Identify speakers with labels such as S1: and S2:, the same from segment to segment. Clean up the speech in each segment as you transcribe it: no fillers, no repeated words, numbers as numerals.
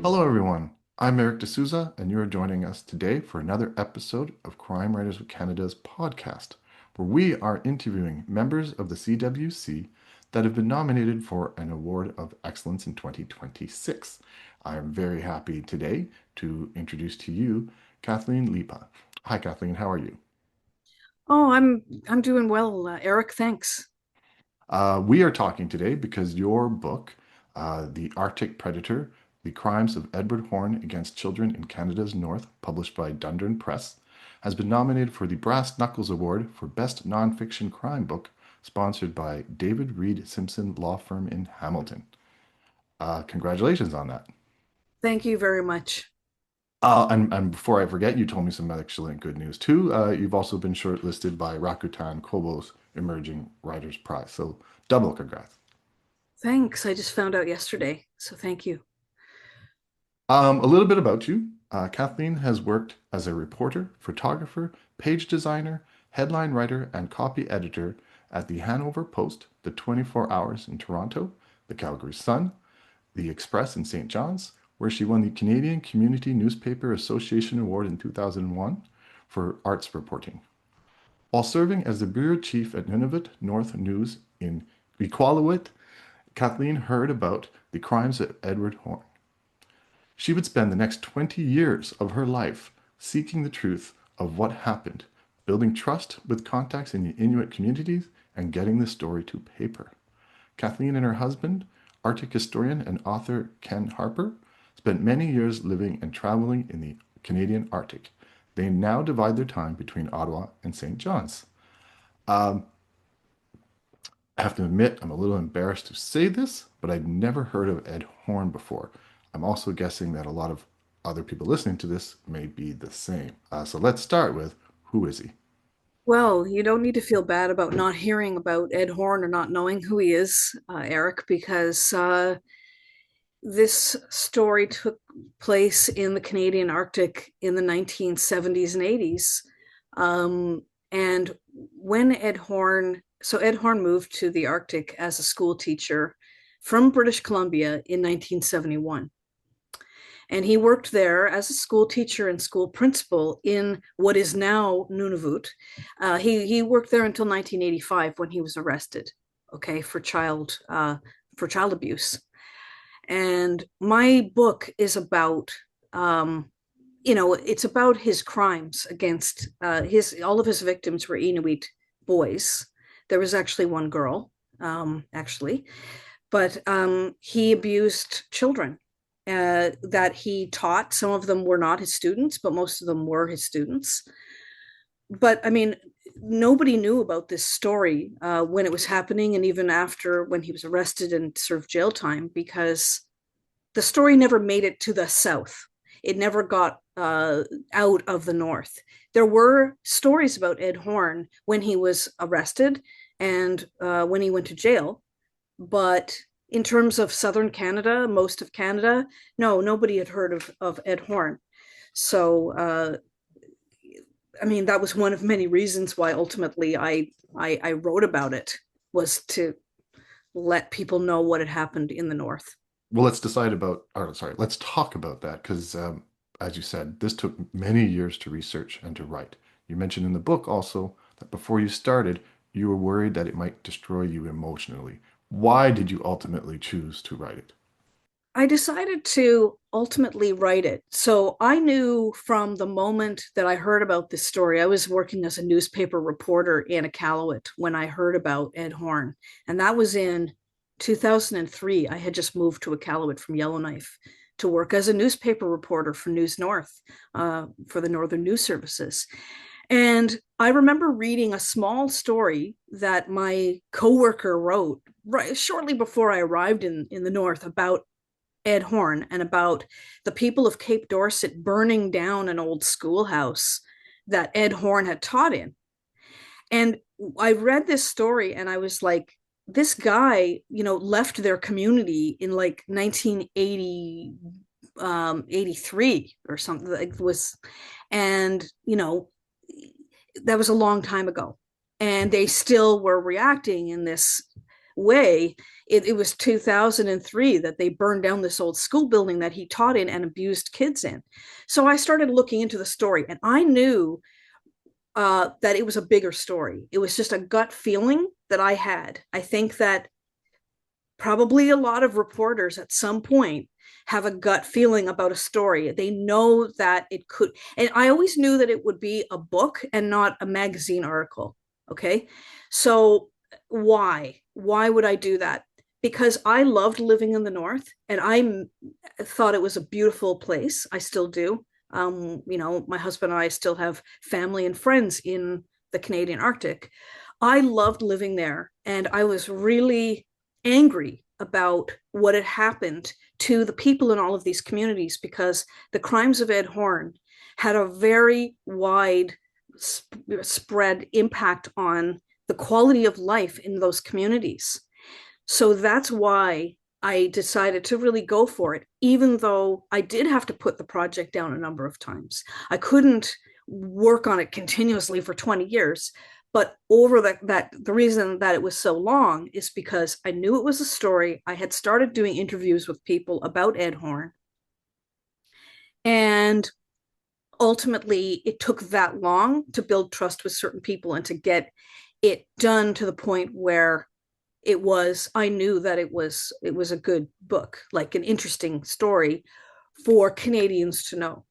S1: Hello, everyone. I'm Eric D'Souza, and you are joining us today for another episode of Crime Writers of Canada's podcast, where we are interviewing members of the CWC that have been nominated for an Award of Excellence in 2026. I am very happy today to introduce to you Kathleen Lippa. Hi, Kathleen. How are you?
S2: Oh, I'm doing well, Eric. Thanks.
S1: We are talking today because your book, The Arctic Predator: The Crimes of Edward Horne Against Children in Canada's North, published by DUNDURN Press, has been nominated for the Brass Knuckles Award for Best Nonfiction Crime Book, sponsored by David Reed Simpson Law Firm in Hamilton. Congratulations on that.
S2: Thank you very much.
S1: And before I forget, you told me some excellent good news too. You've also been shortlisted by Rakuten Kobo's Emerging Writers Prize. So double congrats.
S2: Thanks. I just found out yesterday, so thank you.
S1: A little bit about you. Kathleen has worked as a reporter, photographer, page designer, headline writer, and copy editor at the Hanover Post, the 24 Hours in Toronto, the Calgary Sun, the Express in St. John's, where she won the Canadian Community Newspaper Association Award in 2001 for arts reporting. While serving as the bureau chief at Nunavut North News in Iqaluit, Kathleen heard about the crimes of Edward Horne. She would spend the next 20 years of her life seeking the truth of what happened, building trust with contacts in the Inuit communities, and getting the story to paper. Kathleen and her husband, Arctic historian and author Ken Harper, spent many years living and traveling in the Canadian Arctic. They now divide their time between Ottawa and St. John's. Um, I have to admit, I'm a little embarrassed to say this, but I'd never heard of Ed Horne before. I'm also guessing that a lot of other people listening to this may be the same. So let's start with, who is he?
S2: Well, you don't need to feel bad about not hearing about Ed Horne or not knowing who he is, Eric, because this story took place in the Canadian Arctic in the 1970s and 80s. And when Ed Horne moved to the Arctic as a school teacher from British Columbia in 1971. And he worked there as a school teacher and school principal in what is now Nunavut. He worked there until 1985 when he was arrested, okay, for child abuse. And my book is about it's about his crimes against his all of his victims were Inuit boys. There was actually one girl, actually, but he abused children that he taught. Some of them were not his students, but most of them were his students. But I mean, nobody knew about this story when it was happening, and even after when he was arrested and served jail time, because the story never made it to the South. It never got out of the North. There were stories about Ed Horne when he was arrested and when he went to jail, but in terms of southern Canada, most of Canada, no, nobody had heard of Ed Horne. So, I mean, that was one of many reasons why ultimately I wrote about it, was to let people know what had happened in the North.
S1: Well, let's decide about, or sorry, let's talk about that because, as you said, this took many years to research and to write. You mentioned in the book also that before you started, you were worried that it might destroy you emotionally. Why did you ultimately choose to write it?
S2: I decided to ultimately write it. So I knew from the moment that I heard about this story, I was working as a newspaper reporter in Iqaluit when I heard about Ed Horne. And that was in 2003. I had just moved to Iqaluit from Yellowknife to work as a newspaper reporter for News North, for the Northern News Services. And I remember reading a small story that my coworker wrote right shortly before I arrived in the North about Ed Horne and about the people of Cape Dorset burning down an old schoolhouse that Ed Horne had taught in. And I read this story and I was like, this guy, left their community in like 1980, 83 or something. Like was, and that was a long time ago. And they still were reacting in this way, it was 2003 that they burned down this old school building that he taught in and abused kids in. So I started looking into the story, and I knew that it was a bigger story. It was just a gut feeling that I had. I think that probably a lot of reporters at some point have a gut feeling about a story. They know that it could, and I always knew that it would be a book and not a magazine article. Okay. So why would I do that? Because I loved living in the North, and I thought it was a beautiful place. I still do. My husband and I still have family and friends in the Canadian Arctic. I loved living there, and I was really angry about what had happened to the people in all of these communities, because the crimes of Ed Horne had a very wide spread impact on the quality of life in those communities. So that's why I decided to really go for it, even though I did have to put the project down a number of times. I couldn't work on it continuously for 20 years. But over the reason that it was so long is because I knew it was a story. I had started doing interviews with people about Ed Horne. And ultimately, it took that long to build trust with certain people and to get it done to the point where I knew that it was a good book, like an interesting story for Canadians to know.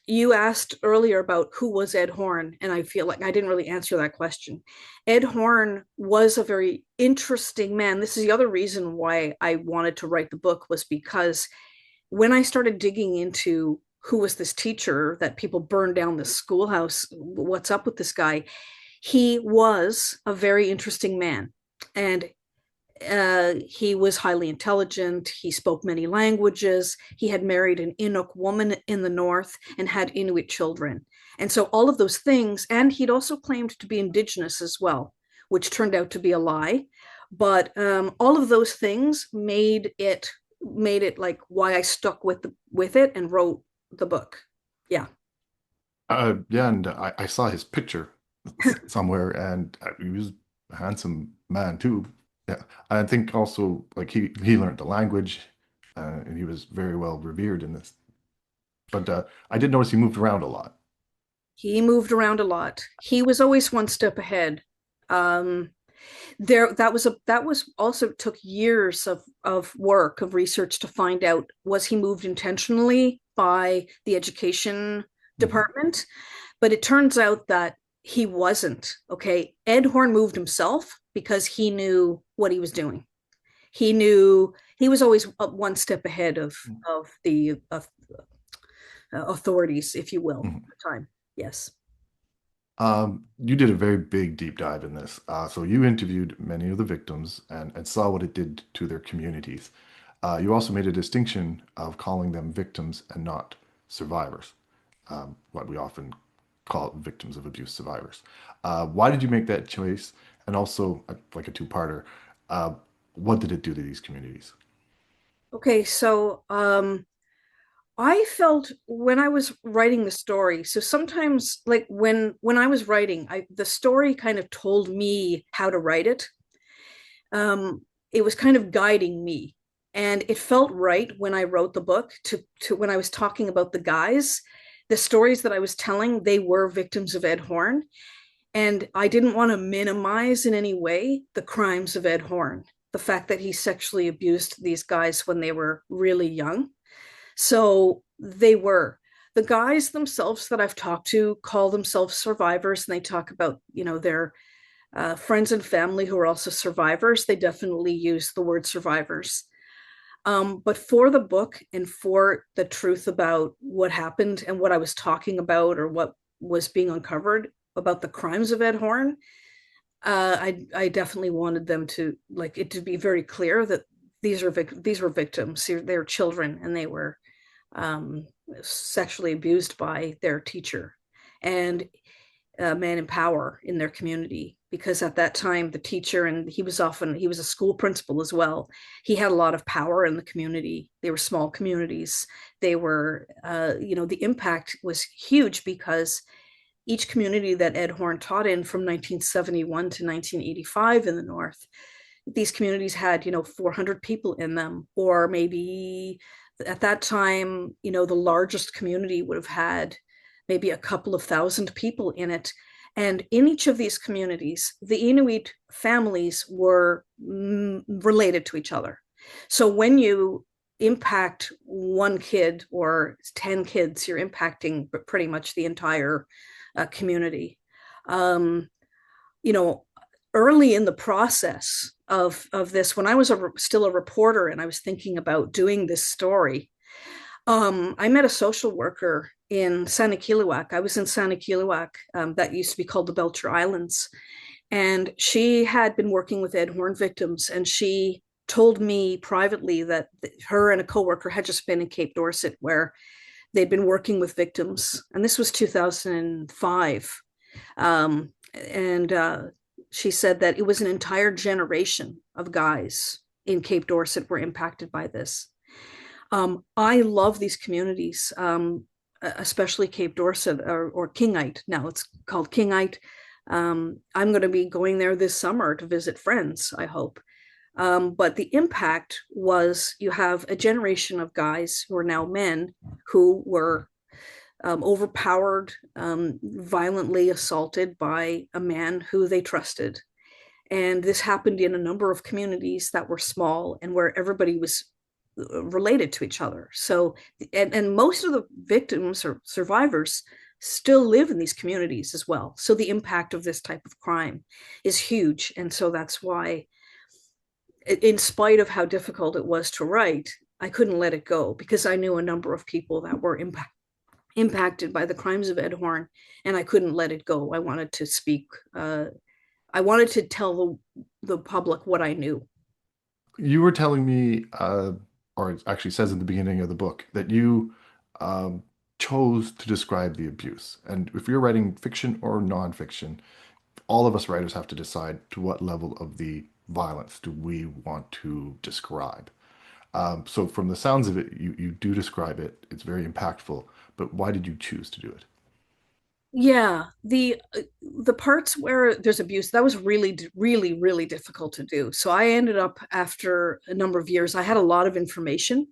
S2: You asked earlier about who was Ed Horne, and I feel like I didn't really answer that question. Ed Horne was a very interesting man. This is the other reason why I wanted to write the book, was because when I started digging into who was this teacher that people burned down the schoolhouse, what's up with this guy, he was a very interesting man. And he was highly intelligent. He spoke many languages. He had married an Inuk woman in the North and had Inuit children. And so all of those things, and he'd also claimed to be Indigenous as well, which turned out to be a lie. But all of those things made it like why I stuck with it and wrote the book. Yeah.
S1: Yeah, and I saw his picture somewhere, and he was a handsome man too. Yeah, I think also like he learned the language, and he was very well revered in this. But I did notice he moved around a lot.
S2: He moved around a lot. He was always one step ahead. Um, that was also took years of work, of research, to find out, was he moved intentionally by the education
S1: Mhm.
S2: department? But it turns out that he wasn't. Okay. Ed Horne moved himself because he knew what he was doing. He knew he was always one step ahead of the authorities, if you will,
S1: Mhm.
S2: at the time. Yes.
S1: You did a very big deep dive in this. So you interviewed many of the victims and saw what it did to their communities. You also made a distinction of calling them victims and not survivors, what we often call victims of abuse survivors. Why did you make that choice? And also, like a two-parter, uh, what did it do to these communities?
S2: Okay, so I felt when I was writing the story, so sometimes like when I was writing, the story kind of told me how to write it. It was kind of guiding me. And it felt right when I wrote the book to when I was talking about the guys, the stories that I was telling, they were victims of Ed Horne. And I didn't want to minimize in any way the crimes of Ed Horne, the fact that he sexually abused these guys when they were really young. So they were. The guys themselves that I've talked to call themselves survivors, and they talk about, their friends and family who are also survivors. They definitely use the word survivors. But for the book and for the truth about what happened and what I was talking about, or what was being uncovered about the crimes of Ed Horne, I definitely wanted them to, like, it to be very clear that these were victims. They're children, and they were um, sexually abused by their teacher and a man in power in their community. Because at that time, the teacher, and he was a school principal as well. He had a lot of power in the community. They were small communities. They were, the impact was huge, because each community that Ed Horne taught in from 1971 to 1985 in the North, these communities had, 400 people in them, or maybe at that time, the largest community would have had maybe a couple of thousand people in it. And in each of these communities, the Inuit families were related to each other. So when you impact one kid or 10 kids, you're impacting pretty much the entire community. Um, you know, Early in the process of this, when I was still a reporter and I was thinking about doing this story, I met a social worker in Sanikiluaq. I was in Sanikiluaq, that used to be called the Belcher Islands. And she had been working with Ed Horne victims. And she told me privately that her and a coworker had just been in Cape Dorset, where they'd been working with victims. And this was 2005. And she said that it was an entire generation of guys in Cape Dorset were impacted by this. I love these communities, especially Cape Dorset or Quinte. Now it's called Quinte. I'm going to be going there this summer to visit friends, I hope. But the impact was you have a generation of guys who are now men who were overpowered, violently assaulted by a man who they trusted. And this happened in a number of communities that were small and where everybody was related to each other. So, and most of the victims or survivors still live in these communities as well. So the impact of this type of crime is huge. And so that's why, in spite of how difficult it was to write, I couldn't let it go, because I knew a number of people that were impacted by the crimes of Ed Horne, and I couldn't let it go. I wanted to speak. I wanted to tell the public what I knew.
S1: You were telling me, or it actually says in the beginning of the book, that you um, chose to describe the abuse. And if you're writing fiction or nonfiction, all of us writers have to decide to what level of the violence do we want to describe. So from the sounds of it, you do describe it. It's very impactful. But why did you choose to do it?
S2: Yeah, the parts where there's abuse, that was really, really, really difficult to do. So I ended up, after a number of years, I had a lot of information,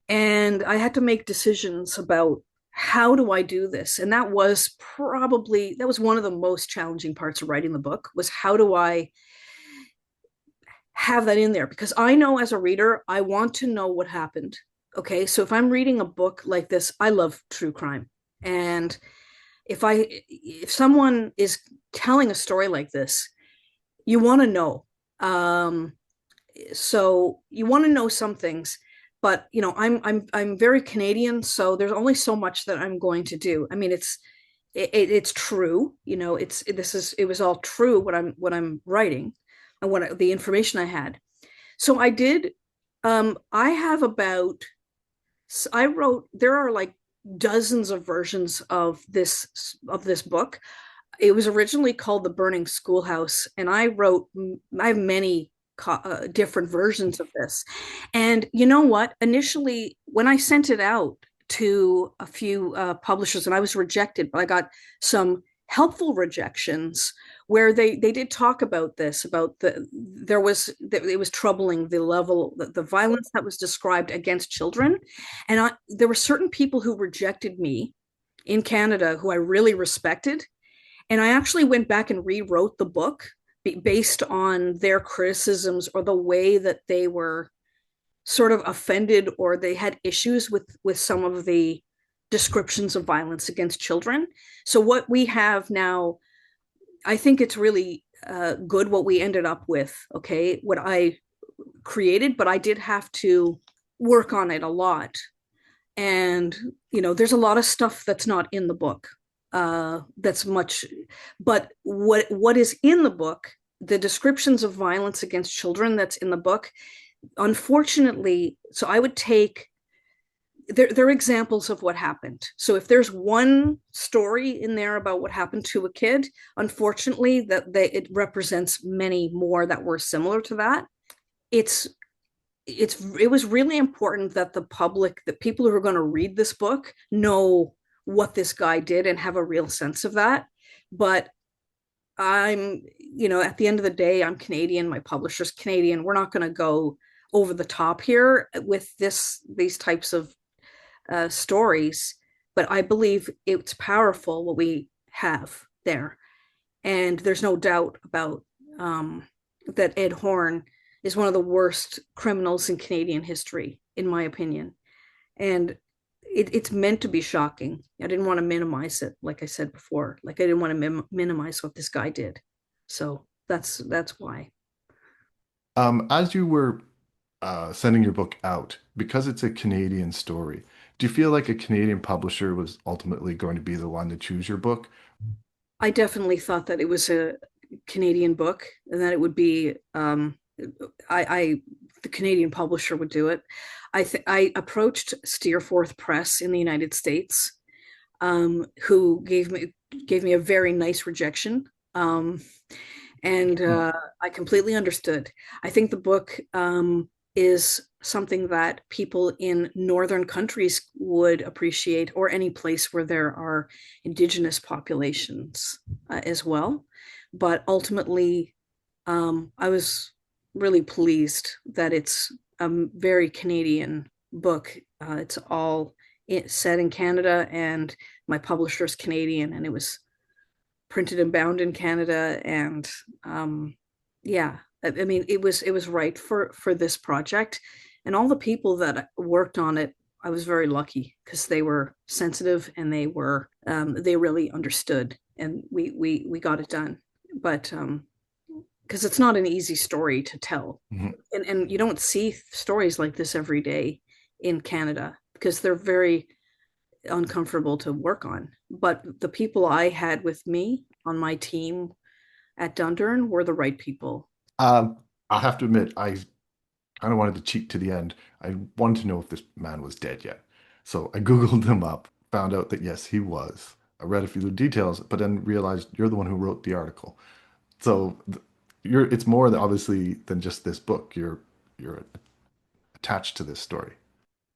S2: and I had to make decisions about how do I do this. And that was one of the most challenging parts of writing the book, was how do I have that in there? Because I know, as a reader, I want to know what happened. Okay, so if I'm reading a book like this, I love true crime. And if someone is telling a story like this, you want to know. So you want to know some things, but I'm very Canadian, so there's only so much that I'm going to do. I mean, it's true, it was all true what I'm writing, and the information I had. So I did. I have about I wrote, there are like dozens of versions of this book. It was originally called The Burning Schoolhouse, and I have many different versions of this. And you know what? Initially, when I sent it out to a few publishers, and I was rejected, but I got some helpful rejections where they did talk about this, about it was troubling, the level, the violence that was described against children. And there were certain people who rejected me in Canada who I really respected. And I actually went back and rewrote the book based on their criticisms, or the way that they were sort of offended, or they had issues with some of the descriptions of violence against children. So what we have now, I think it's really good what we ended up with, okay, what I created, but I did have to work on it a lot. And, there's a lot of stuff that's not in the book. That's much, but what is in the book, the descriptions of violence against children that's in the book, unfortunately, so I would take, there are examples of what happened. So if there's one story in there about what happened to a kid, unfortunately, it represents many more that were similar to that. It was really important that the public, the people who are going to read this book, know what this guy did and have a real sense of that. But at the end of the day, I'm Canadian, my publisher's Canadian. We're not going to go over the top here with these types of stories, but I believe it's powerful what we have there. And there's no doubt about that Ed Horne is one of the worst criminals in Canadian history, in my opinion. And it's meant to be shocking. I didn't want to minimize it, like I said before. Like I didn't want to minimize what this guy did. So that's why.
S1: As you were sending your book out, because it's a Canadian story, do you feel like a Canadian publisher was ultimately going to be the one to choose your book?
S2: I definitely thought that it was a Canadian book and that it would be I the Canadian publisher would do it. I approached Steerforth Press in the United States, who gave me a very nice rejection. Um, and
S1: Hmm.
S2: I completely understood. I think the book is something that people in northern countries would appreciate, or any place where there are indigenous populations as well. But ultimately, I was really pleased that it's a very Canadian book. It's all set in Canada, and my publisher's Canadian, and it was printed and bound in Canada. And yeah, I mean, it was right for this project, and all the people that worked on it. I was very lucky because they were sensitive and they really understood, and we got it done. But because it's not an easy story to tell,
S1: Mhm.
S2: and you don't see stories like this every day in Canada because they're very uncomfortable to work on. But the people I had with me on my team at Dundurn were the right people.
S1: Um, I have to admit, I kind of wanted to cheat to the end. I wanted to know if this man was dead yet. So I Googled him up, found out that yes, he was. I read a few details, but then realized you're the one who wrote the article. So it's more obviously than just this book. You're attached to this story.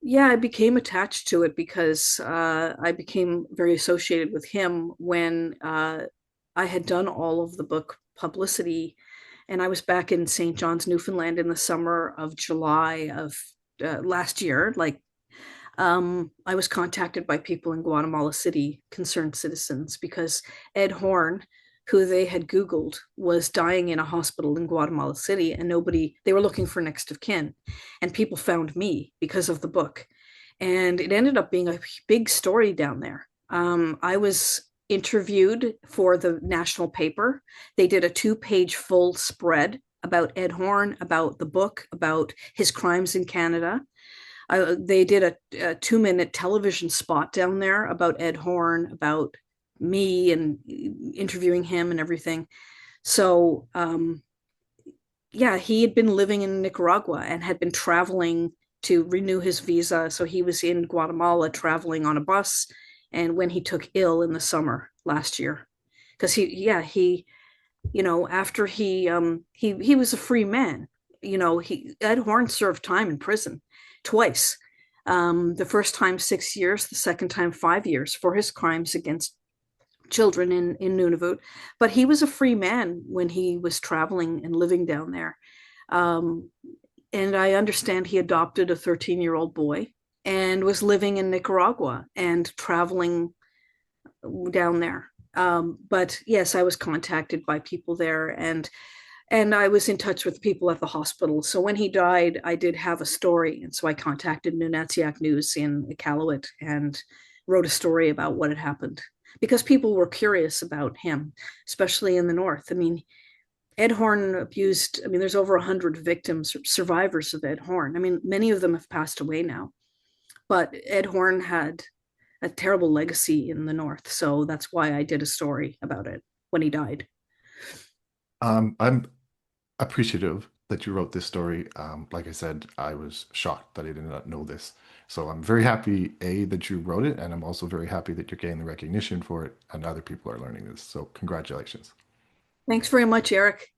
S2: Yeah, I became attached to it because I became very associated with him when I had done all of the book publicity. And I was back in St. John's, Newfoundland in the summer of July of last year. I was contacted by people in Guatemala City, concerned citizens, because Ed Horne, who they had Googled, was dying in a hospital in Guatemala City, and they were looking for next of kin. And people found me because of the book. And it ended up being a big story down there. I was interviewed for the national paper. They did a 2-page full spread about Ed Horne, about the book, about his crimes in Canada. They did a 2-minute television spot down there about Ed Horne, about me, and interviewing him and everything. So, yeah, he had been living in Nicaragua and had been traveling to renew his visa. So he was in Guatemala traveling on a bus. And when he took ill in the summer last year, because after he was a free man. Ed Horne served time in prison twice. The first time 6 years, the second time 5 years for his crimes against children in Nunavut. But he was a free man when he was traveling and living down there. Um, and I understand he adopted a 13-year-old boy and was living in Nicaragua and traveling down there. But yes, I was contacted by people there, and I was in touch with people at the hospital. So when he died, I did have a story, and so I contacted Nunatsiaq News in Iqaluit and wrote a story about what had happened because people were curious about him, especially in the north. I mean, Ed Horne abused. I mean, there's over 100 victims, survivors of Ed Horne. I mean, many of them have passed away now, but Ed Horne had a terrible legacy in the North. So that's why I did a story about it when he died.
S1: I'm appreciative that you wrote this story. Like I said, I was shocked that I did not know this. So I'm very happy, A, that you wrote it, and I'm also very happy that you're getting the recognition for it and other people are learning this. So congratulations.
S2: Thanks very much, Eric.